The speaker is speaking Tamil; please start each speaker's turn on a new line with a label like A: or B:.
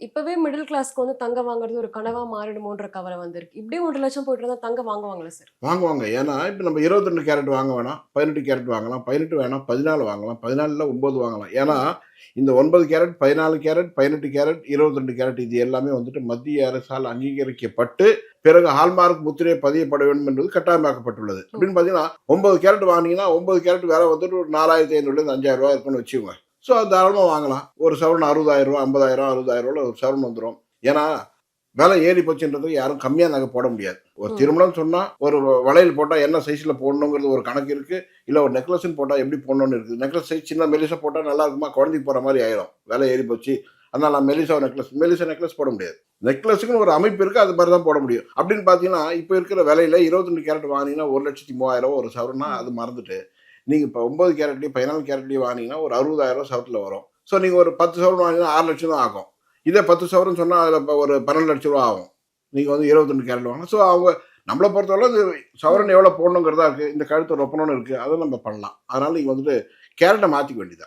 A: இப்பவே மிடில் கிளாஸ்க்கு வந்து தங்கம் வாங்குறது ஒரு கனவா மாறிடுமோன்ற கவலை வந்திருக்கு. இப்படியே 1,00,000 போயிட்டு இருந்தா தங்கம் வாங்குவாங்களா சார்?
B: வாங்குவாங்க. ஏன்னா, இப்ப நம்ம 22 கேரட் வாங்க வேணாம். 18 கேரட் வாங்கலாம். 18 வேணாம். 14 வாங்கலாம். 14ல 9 வாங்கலாம். ஏன்னா, இந்த 9 கேரட், 14 கேரட், 18 கேரட், 22 கேரட் இது எல்லாமே வந்துட்டு மத்திய அரசால் அங்கீகரிக்கப்பட்டு, பிறகு ஹால்மார்க் முத்திரை பதியப்பட வேண்டும் என்பது கட்டாயமாக்கப்பட்டுள்ளது.
A: ஓ!
B: அப்படின்னு பார்த்தீங்கன்னா, 9 கேரட் வாங்குனீங்கன்னா, 9 கேரட் விலை வந்துட்டு ஒரு ரூ. 4,500லேருந்து ரூ. 5,000 இருக்குன்னு வச்சுக்கோங்க. ஸோ, அது தாராளமா வாங்கலாம். ஒரு சவரன் ரூ. 60,000 50,000 60,000 ஒரு சவரன் வந்துரும். ஏன்னா, விலை ஏறி போச்சுன்றது யாரும் கம்மியா நகை போட முடியாது. ஒரு
A: ம்.
B: திருமணம் சொன்னா, ஒரு வளையல் போட்டா என்ன சைஸ்ல போடணுங்கிறது ஒரு கணக்கு இருக்கு. இல்ல ஒரு நெக்லஸ்ன்னு போட்டா எப்படி போடணும்னு இருக்கு. நெக்லஸ் சைஸ் சின்ன மெலிசா போட்டா நல்லா இருக்குமா? குழந்தைக்கு போடுற மாரி ஆயிரும். விலை ஏறி போச்சு. அதனால நான் மெலிசா நெக்லஸ் போட முடியாது. நெக்லஸுக்குன்னு ஒரு அமைப்பு இருக்கு. அது மாரி தான் போட முடியும். அப்படின்னு பார்த்தீங்கன்னா, இப்ப இருக்கிற விலையில 22 கேரட் வாங்குனீங்கன்னா 1,30,000 ஒரு சவரன்னா
A: ம்.
B: அது மறந்துட்டு, நீங்க இப்ப 9 கேரட்லயும் 14 கேரட்லயும் வாங்குனீங்கன்னா ஒரு 60,000 சவரத்துல வரும். ஸோ நீங்க ஒரு 10 சவரன் வாங்குனீங்கன்னா 6,00,000 தான் ஆகும். இதே 10 சவரன் சொன்னா அதுல இப்ப ஒரு 12,00,000 ஆகும். நீங்க வந்து 22 கேரட் வாங்கலாம். ஸோ அவங்க நம்மள பொறுத்தவரை இந்த
A: ம்.
B: சவரன் எவ்வளோ போடணுங்கிறதா இருக்கு. இந்த கழுத்து ரொப்பணும்னு இருக்கு. அத நம்ம பண்ணலாம். அதனால நீங்க வந்துட்டு கேரட்ட மாத்திக்க வேண்டியது தான்.